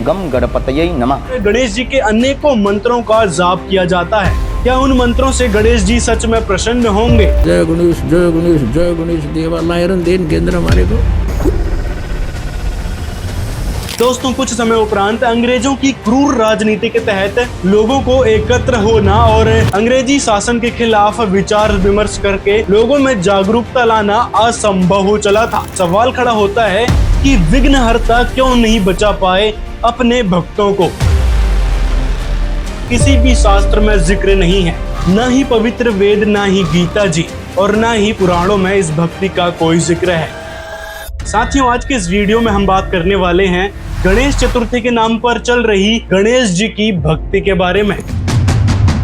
गम गणपतये नमः। गणेश जी के अनेकों मंत्रों का जाप किया जाता है। क्या उन मंत्रों से गणेश जी सच में प्रसन्न होंगे? जय गणेश जय गणेश जय गणेश देवा लायरन देन केंद्र हमारे को। दोस्तों, कुछ समय उपरांत अंग्रेजों की क्रूर राजनीति के तहत लोगों को एकत्र होना और अंग्रेजी शासन के खिलाफ विचार विमर्श करके लोगों में जागरूकता लाना असंभव हो चला था। सवाल खड़ा होता है कि विघ्नहर्ता क्यों नहीं बचा पाए अपने भक्तों को? किसी भी शास्त्र में जिक्र नहीं है, न ही पवित्र वेद, न ही गीता जी और न ही पुराणों में इस भक्ति का कोई जिक्र है। साथियों, आज के इस वीडियो में हम बात करने वाले हैं गणेश चतुर्थी के नाम पर चल रही गणेश जी की भक्ति के बारे में।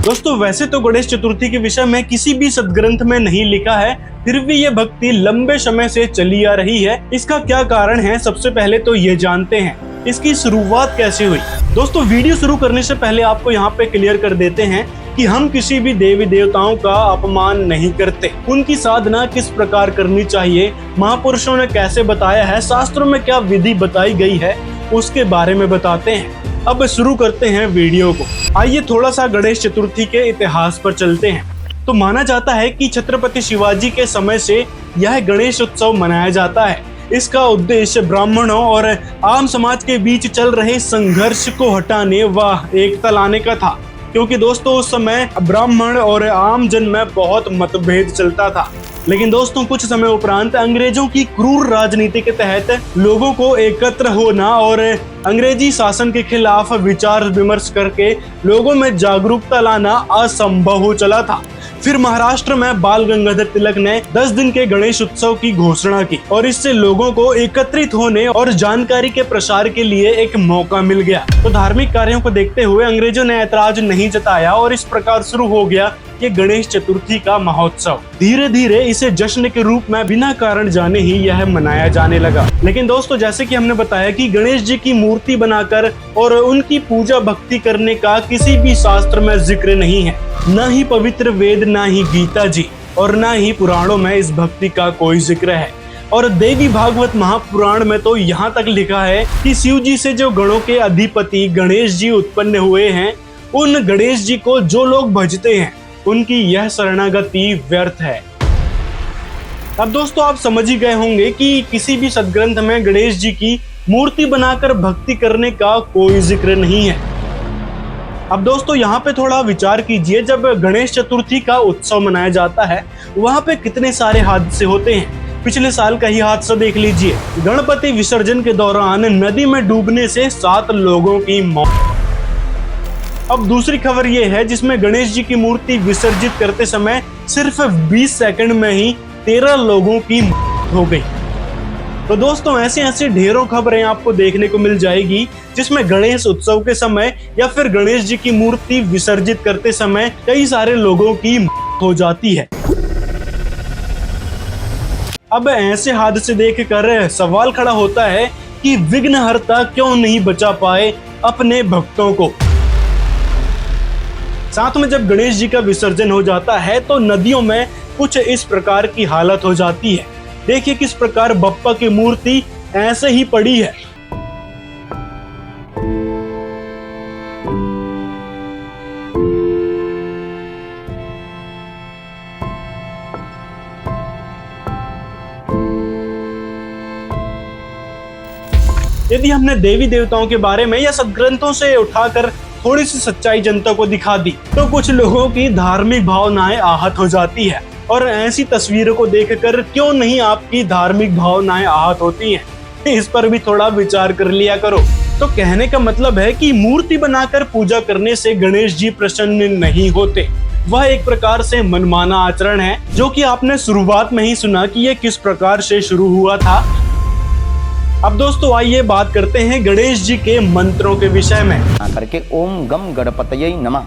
दोस्तों, वैसे तो गणेश चतुर्थी के विषय में किसी भी सदग्रंथ में नहीं लिखा है, फिर भी ये भक्ति लंबे समय से चली आ रही है। इसका क्या कारण है, सबसे पहले तो ये जानते हैं। इसकी शुरुआत कैसे हुई? दोस्तों, वीडियो शुरू करने से पहले आपको यहाँ पे क्लियर कर देते हैं कि हम किसी भी देवी देवताओं का अपमान नहीं करते। उनकी साधना किस प्रकार करनी चाहिए, महापुरुषों ने कैसे बताया है, शास्त्रों में क्या विधि बताई गई है, उसके बारे में बताते हैं। अब शुरू करते हैं वीडियो को। आइए थोड़ा सा गणेश चतुर्थी के इतिहास पर चलते हैं। तो माना जाता है कि छत्रपति शिवाजी के समय से यह गणेश उत्सव मनाया जाता है। इसका उद्देश्य ब्राह्मणों और आम समाज के बीच चल रहे संघर्ष को हटाने व एकता लाने का था, क्योंकि दोस्तों उस समय ब्राह्मण और आम जन में बहुत मतभेद चलता था। लेकिन दोस्तों, कुछ समय उपरांत अंग्रेजों की क्रूर राजनीति के तहत लोगों को एकत्र होना और अंग्रेजी शासन के खिलाफ विचार विमर्श करके लोगों में जागरूकता लाना असंभव हो चला था। फिर महाराष्ट्र में बाल गंगाधर तिलक ने 10 दिन के गणेश उत्सव की घोषणा की और इससे लोगों को एकत्रित होने और जानकारी के प्रसार के लिए एक मौका मिल गया। तो धार्मिक कार्यों को देखते हुए अंग्रेजों ने ऐतराज नहीं जताया और इस प्रकार शुरू हो गया ये गणेश चतुर्थी का महोत्सव। धीरे धीरे इसे जश्न के रूप में बिना कारण जाने ही यह मनाया जाने लगा। लेकिन दोस्तों, जैसे कि हमने बताया कि गणेश जी की मूर्ति बनाकर और उनकी पूजा भक्ति करने का किसी भी शास्त्र में जिक्र नहीं है, न ही पवित्र वेद, न ही गीता जी और न ही पुराणों में इस भक्ति का कोई जिक्र है। और देवी भागवत महापुराण में तो यहाँ तक लिखा है कि शिव जी से जो गणों के अधिपति गणेश जी उत्पन्न हुए हैं, उन गणेश जी को जो लोग भजते हैं उनकी यह शरणागति व्यर्थ है। अब दोस्तों, आप समझ ही गए होंगे कि किसी भी सदग्रंथ में गणेश जी की मूर्ति बनाकर भक्ति करने का कोई जिक्र नहीं है। अब दोस्तों, यहाँ पे थोड़ा विचार कीजिए, जब गणेश चतुर्थी का उत्सव मनाया जाता है वहाँ पे कितने सारे हादसे होते हैं। पिछले साल का ही हादसा देख लीजिए। गणपति विसर्जन के दौरान नदी में डूबने से 7 लोगों की मौत। अब दूसरी खबर ये है जिसमें गणेश जी की मूर्ति विसर्जित करते समय सिर्फ 20 सेकंड में ही 13 लोगों की मौत हो गई। तो दोस्तों, ऐसे ढेरों खबरें आपको देखने को मिल जाएगी जिसमें गणेश उत्सव के समय या फिर गणेश जी की मूर्ति विसर्जित करते समय कई सारे लोगों की मौत हो जाती है। अब ऐसे हादसे देखकर सवाल खड़ा होता है कि विघ्नहर्ता क्यों नहीं बचा पाए अपने भक्तों को? साथ में जब गणेश जी का विसर्जन हो जाता है तो नदियों में कुछ इस प्रकार की हालत हो जाती है। देखिए किस प्रकार बप्पा की मूर्ति ऐसे ही पड़ी है। यदि हमने देवी देवताओं के बारे में या सदग्रंथों से उठाकर थोड़ी सी सच्चाई जनता को दिखा दी तो कुछ लोगों की धार्मिक भावनाएं आहत हो जाती है। और ऐसी तस्वीरों को देखकर क्यों नहीं आपकी धार्मिक भावनाएं आहत होती हैं, इस पर भी थोड़ा विचार कर लिया करो। तो कहने का मतलब है कि मूर्ति बनाकर पूजा करने से गणेश जी प्रसन्न नहीं होते। वह एक प्रकार से मनमाना आचरण है, जो कि आपने शुरुआत में ही सुना कि यह किस प्रकार से शुरू हुआ था। अब दोस्तों, आइए बात करते हैं गणेश जी के मंत्रों के विषय में। करके ओम गम गणपतये नमः।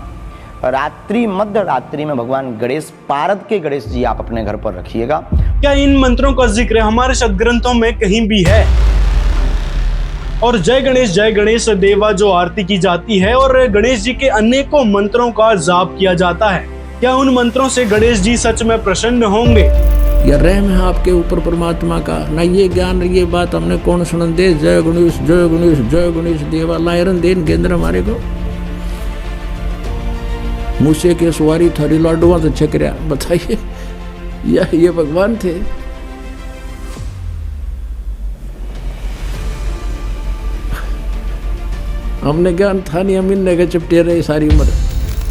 रात्रि मध्य रात्रि में भगवान गणेश, पारद के गणेश जी आप अपने घर पर रखिएगा। क्या इन मंत्रों का जिक्र हमारे सदग्रंथों में कहीं भी है? और जय गणेश देवा जो आरती की जाती है और गणेश जी के अनेकों मंत्रों का जाप किया जाता है। क्या उन मंत्रों से गणेश जी सच में प्रसन्न होंगे? या रहम है आपके ऊपर परमात्मा का, ना ये ज्ञान ये बात हमने कौन सुन दे। जय गणेश जय गणेश जय गणेश देवा लायरन देन केंद्र हमारे को मूसे के सवारी थारी लाडुआ तो छकरिया। बताइए ये भगवान थे। हमने ज्ञान था नहीं, हम इनने के चिपटे रहे सारी उम्र।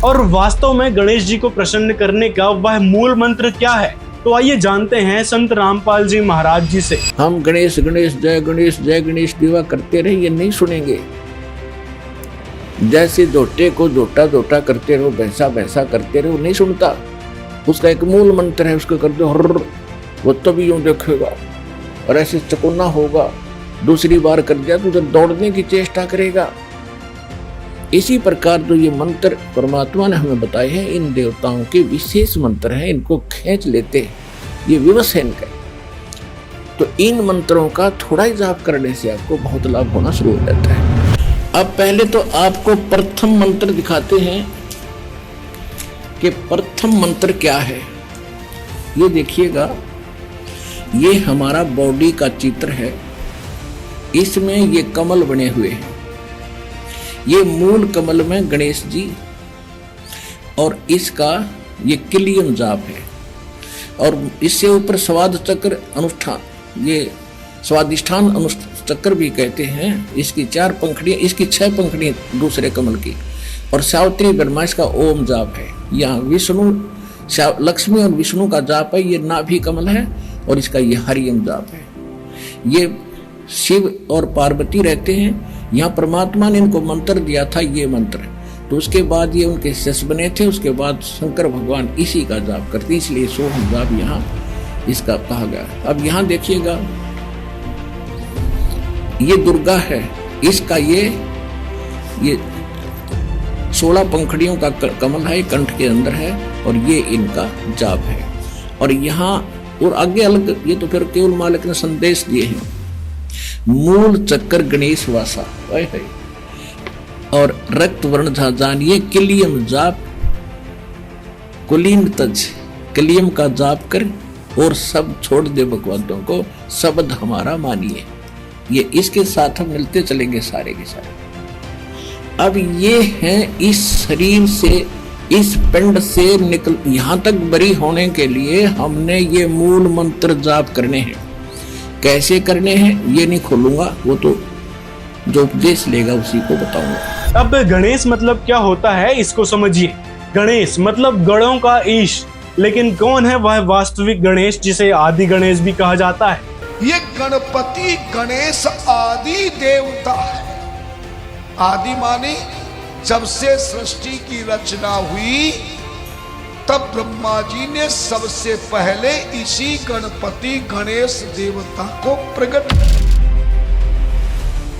और वास्तव में गणेश जी को प्रसन्न करने का वह मूल मंत्र क्या है, तो आइए जानते हैं संत रामपाल जी महाराज जी से। हम गणेश गणेश जय गणेश देवा करते रहे, ये नहीं सुनेंगे। जैसे जोटे को जोटा जोटा करते रहो, भैंसा भैंसा करते रहो, नहीं सुनता। उसका एक मूल मंत्र है, उसको कर दो हर, वो तभी यूं देखेगा और ऐसे चकोना होगा। दूसरी बार कर दिया तो उधर दौड़ने की चेष्टा करेगा। इसी प्रकार जो ये मंत्र परमात्मा ने हमें बताए हैं, इन देवताओं के विशेष मंत्र हैं, इनको खींच लेते हैं, ये विवश है इनका। तो इन मंत्रों का थोड़ा ही जाप करने से आपको बहुत लाभ होना शुरू हो जाता है। अब पहले तो आपको प्रथम मंत्र दिखाते हैं कि प्रथम मंत्र क्या है। ये देखिएगा, ये हमारा बॉडी का चित्र है, इसमें ये कमल बने हुए हैं। ये मूल कमल में गणेश जी और इसका ये किलियम जाप है, और इससे ऊपर स्वाद चक्र अनुष्ठान, ये स्वादिष्ठान अनुचक्र भी कहते हैं। इसकी 4 पंखड़ियां, इसकी 6 पंखड़ियां दूसरे कमल की, और सावित्री ब्रह्मा इसका ओम जाप है। यहाँ विष्णु लक्ष्मी और विष्णु का जाप है, ये नाभि कमल है, और इसका ये हरियम जाप है। ये शिव और पार्वती रहते हैं। यहाँ परमात्मा ने इनको मंत्र दिया था, ये मंत्र। तो उसके बाद ये उनके शिष्य बने थे, उसके बाद शंकर भगवान इसी का जाप करते, इसलिए सोहम जाप यहाँ इसका कहा गया। अब यहाँ देखिएगा, ये दुर्गा है, इसका ये 16 पंखड़ियों का कमल है, कंठ के अंदर है, और ये इनका जाप है। और यहाँ और आगे अलग, ये तो फिर केवल मालिक ने संदेश दिए हैं। मूल चक्कर गणेश वासा है, और रक्त वर्ण झाजान, ये किलियम जाप, कुलीन तज, किलियम का जाप कर और सब छोड़ दे भगवंतों को, शब्द हमारा मानिए। ये इसके साथ हम मिलते चलेंगे सारे के सारे। अब ये हैं इस शरीर से, इस पिंड से निकल यहाँ तक बरी होने के लिए हमने ये मूल मंत्र जाप करने हैं। कैसे करने हैं ये नहीं खोलूंगा, वो तो जो उपदेश लेगा उसी को बताऊंगा। अब गणेश मतलब क्या होता है इसको समझिए। गणेश मतलब गणों का ईश, लेकिन कौन है वह वास्तविक गणेश जिसे आदि गणेश भी कहा जाता है? ये गणपति गणेश आदि देवता है। आदि माने जब से सृष्टि की रचना हुई तब ब्रह्मा जी ने सबसे पहले इसी गणपति गणेश देवता को प्रकट।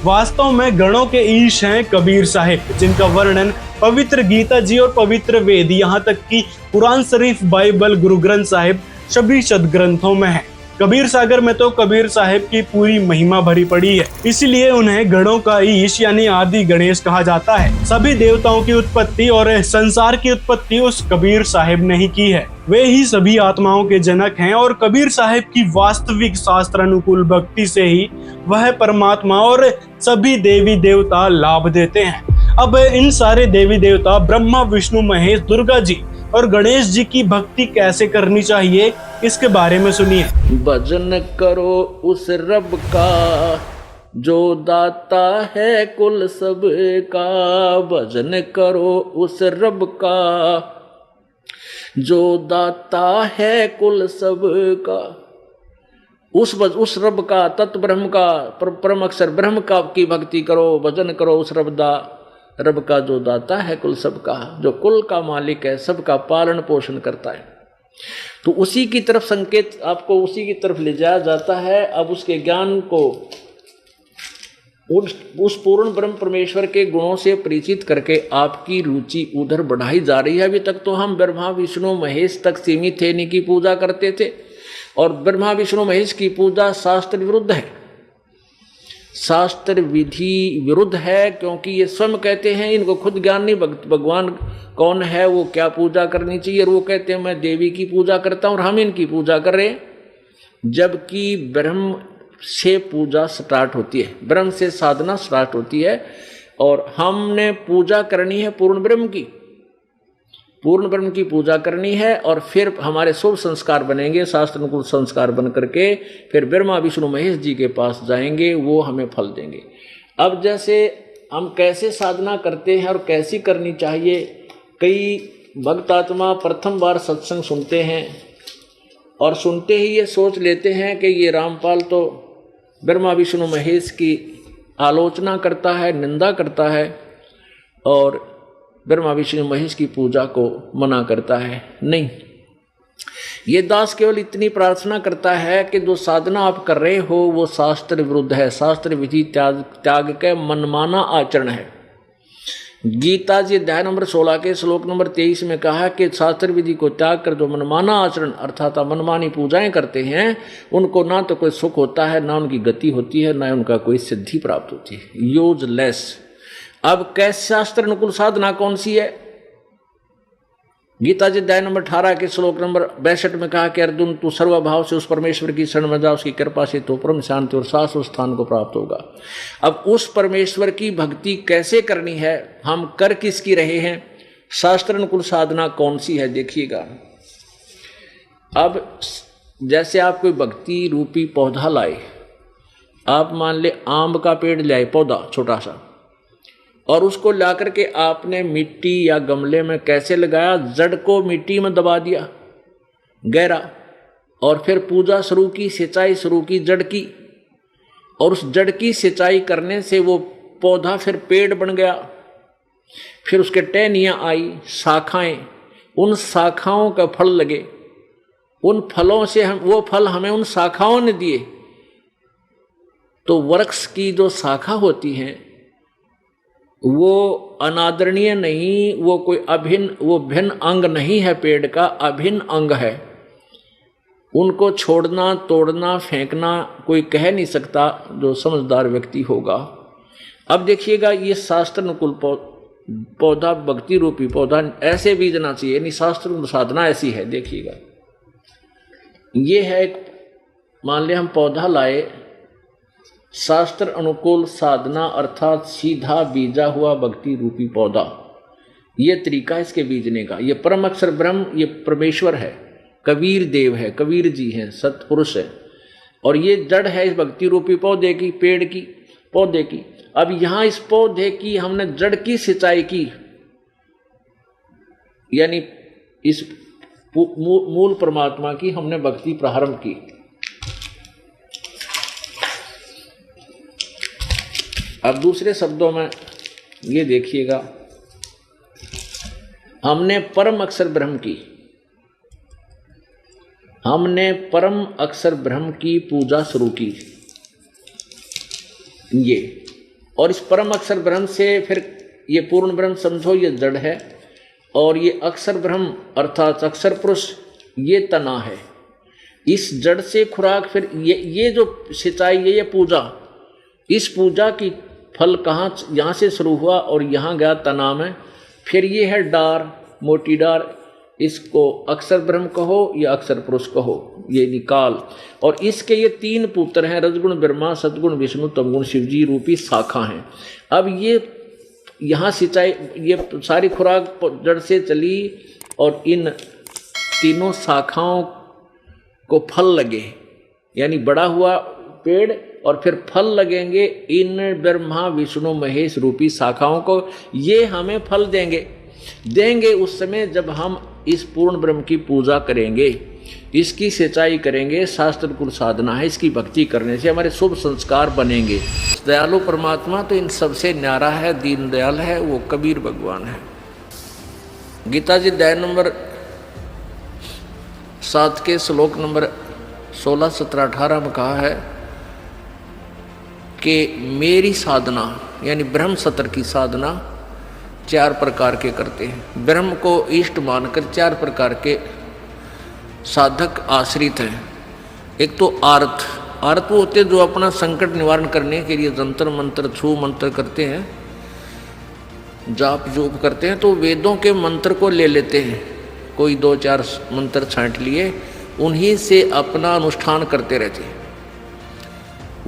वास्तव में गणों के ईश हैं कबीर साहिब, जिनका वर्णन पवित्र गीता जी और पवित्र वेद, यहाँ तक कि कुरान शरीफ, बाइबल, गुरु ग्रंथ साहिब सभी सदग्रंथों में है। कबीर सागर में तो कबीर साहिब की पूरी महिमा भरी पड़ी है, इसलिए उन्हें गणों का ईश यानी आदि गणेश कहा जाता है। सभी देवताओं की उत्पत्ति और संसार की उत्पत्ति उस कबीर साहिब ने ही की है। वे ही सभी आत्माओं के जनक हैं, और कबीर साहिब की वास्तविक शास्त्रानुकूल भक्ति से ही वह परमात्मा और सभी देवी देवता लाभ देते हैं। अब इन सारे देवी देवता ब्रह्मा, विष्णु, महेश, दुर्गा जी और गणेश जी की भक्ति कैसे करनी चाहिए, इसके बारे में सुनिए। भजन करो उस रब का जो दाता है कुल सब का, भजन करो उस रब का जो दाता है कुल सब का। उस रब का, तत् ब्रह्म का, परम अक्षर ब्रह्म का की भक्ति करो, भजन करो उस रब का जो दाता है कुल सब का, जो कुल का मालिक है, सबका पालन पोषण करता है। तो उसी की तरफ संकेत आपको उसी की तरफ ले जाया जाता है। अब उसके ज्ञान को उस पूर्ण ब्रह्म परमेश्वर के गुणों से परिचित करके आपकी रुचि उधर बढ़ाई जा रही है। अभी तक तो हम ब्रह्मा, विष्णु, महेश तक सीमित थे, इन्हीं की पूजा करते थे, और ब्रह्मा, विष्णु, महेश की पूजा शास्त्र विरुद्ध है, शास्त्र विधि विरुद्ध है, क्योंकि ये स्वयं कहते हैं, इनको खुद ज्ञान नहीं भगवान कौन है, वो क्या पूजा करनी चाहिए, और वो कहते हैं मैं देवी की पूजा करता हूँ और हम इनकी पूजा कर रहे हैं। जबकि ब्रह्म से पूजा स्टार्ट होती है, ब्रह्म से साधना स्टार्ट होती है, और हमने पूजा करनी है पूर्ण ब्रह्म की, पूर्ण ब्रह्म की पूजा करनी है, और फिर हमारे शुभ संस्कार बनेंगे, शास्त्र अनुकूल संस्कार बन करके फिर ब्रह्मा विष्णु महेश जी के पास जाएंगे, वो हमें फल देंगे। अब जैसे हम कैसे साधना करते हैं और कैसी करनी चाहिए, कई भक्त आत्मा प्रथम बार सत्संग सुनते हैं और सुनते ही ये सोच लेते हैं कि ये रामपाल तो ब्रह्मा विष्णु महेश की आलोचना करता है, निंदा करता है और ब्रह्मा विष्णु महेश की पूजा को मना करता है। नहीं, ये दास केवल इतनी प्रार्थना करता है कि जो साधना आप कर रहे हो वो शास्त्र विरुद्ध है, शास्त्र विधि त्याग के मनमाना आचरण है। गीता जी अध्याय नंबर 16 के श्लोक नंबर 23 में कहा कि शास्त्र विधि को त्याग कर जो मनमाना आचरण अर्थात मनमानी पूजाएं करते हैं उनको ना तो कोई सुख होता है, ना उनकी गति होती है, ना उनका कोई सिद्धि प्राप्त होती है। यूजलेस। अब कैसे शास्त्र अनुकूल साधना कौन सी है? गीता जी अध्याय नंबर 18 के श्लोक नंबर 62 में कहा कि अर्जुन तू सर्वभाव से उस परमेश्वर की शरण में जा, उसकी कृपा से तो परम शांति और शाश्वत स्थान को प्राप्त होगा। अब उस परमेश्वर की भक्ति कैसे करनी है, हम कर किसकी रहे हैं, शास्त्र अनुकूल साधना कौन सी है, देखिएगा। अब जैसे आप कोई भक्ति रूपी पौधा लाए, आप मान ले आम का पेड़ लाए, पौधा छोटा सा, और उसको ला करके आपने मिट्टी या गमले में कैसे लगाया, जड़ को मिट्टी में दबा दिया गहरा, और फिर पूजा शुरू की, सिंचाई शुरू की जड़ की, और उस जड़ की सिंचाई करने से वो पौधा फिर पेड़ बन गया। फिर उसके टहनियाँ आई, शाखाएं, उन शाखाओं का फल लगे, उन फलों से हम वो फल हमें उन शाखाओं ने दिए। तो वृक्ष की जो शाखा होती हैं वो अनादरणीय नहीं, वो कोई अभिन्न, वो भिन्न अंग नहीं है, पेड़ का अभिन्न अंग है। उनको छोड़ना, तोड़ना, फेंकना कोई कह नहीं सकता जो समझदार व्यक्ति होगा। अब देखिएगा, ये शास्त्र अनुकूल पौधा, भक्ति रूपी पौधा ऐसे बीजना चाहिए, यानी शास्त्र साधना ऐसी है। देखिएगा, ये है एक, मान लिया हम पौधा लाए, शास्त्र अनुकूल साधना अर्थात सीधा बीजा हुआ भक्ति रूपी पौधा, ये तरीका इसके बीजने का। ये परम अक्षर ब्रह्म, ये परमेश्वर है, कबीर देव है, कबीर जी हैं, सतपुरुष है, और ये जड़ है इस भक्ति रूपी पौधे की, पेड़ की, पौधे की। अब यहाँ इस पौधे की हमने जड़ की सिंचाई की, यानी इस मूल परमात्मा की हमने भक्ति प्रारंभ की। अब दूसरे शब्दों में ये देखिएगा, हमने परम अक्षर ब्रह्म की, हमने परम अक्षर ब्रह्म की पूजा शुरू की, ये, और इस परम अक्षर ब्रह्म से फिर ये पूर्ण ब्रह्म समझो ये जड़ है, और ये अक्षर ब्रह्म अर्थात अक्षर पुरुष ये तना है। इस जड़ से खुराक, फिर ये जो सिंचाई, ये पूजा, इस पूजा की फल कहाँ, यहाँ से शुरू हुआ और यहाँ गया तना में, फिर ये है डार, मोटी डार, इसको अक्षर ब्रह्म कहो या अक्षर पुरुष कहो, ये निकाल, और इसके ये तीन पुत्र हैं, रजगुण ब्रह्मा, सदगुण विष्णु, तमगुण शिव जी रूपी शाखा हैं। अब ये यहाँ सिंचाई, ये सारी खुराक जड़ से चली और इन तीनों शाखाओं को फल लगे, यानी बड़ा हुआ पेड़ और फिर फल लगेंगे इन ब्रह्मा विष्णु महेश रूपी शाखाओं को, ये हमें फल देंगे उस समय जब हम इस पूर्ण ब्रह्म की पूजा करेंगे, इसकी सिंचाई करेंगे। शास्त्र कुल साधना है, इसकी भक्ति करने से हमारे शुभ संस्कार बनेंगे। दयालु परमात्मा तो इन सबसे न्यारा है, दीन दयाल है, वो कबीर भगवान है। गीता जी अध्याय नंबर 7 के श्लोक नंबर 16, 17, 18 में कहा है कि मेरी साधना यानी ब्रह्म सत्र की साधना 4 प्रकार के करते हैं। ब्रह्म को इष्ट मानकर 4 प्रकार के साधक आश्रित हैं। एक तो आर्त वो होते हैं जो अपना संकट निवारण करने के लिए जंतर मंत्र, छू मंत्र करते हैं, जाप जोप करते हैं, तो वेदों के मंत्र को ले लेते हैं, कोई 2-4 मंत्र छांट लिए उन्हीं से अपना अनुष्ठान करते रहते हैं।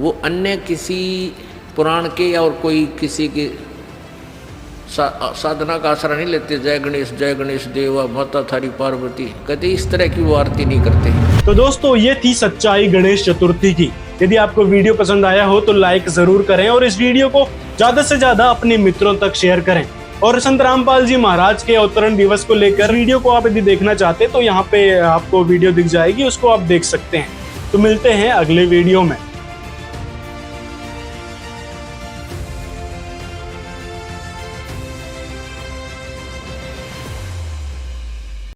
वो अन्य किसी पुराण के या और कोई किसी के साधना का आसरा नहीं लेते। जय गणेश देवा माता थारी पार्वती, कहते इस तरह की वो आरती नहीं करते। तो दोस्तों ये थी सच्चाई गणेश चतुर्थी की। यदि आपको वीडियो पसंद आया हो तो लाइक जरूर करें और इस वीडियो को ज्यादा से ज्यादा अपने मित्रों तक शेयर करें। और संत रामपाल जी महाराज के अवतरण दिवस को लेकर वीडियो को आप यदि देखना चाहते तो यहाँ पे आपको वीडियो दिख जाएगी, उसको आप देख सकते हैं। तो मिलते हैं अगले वीडियो में।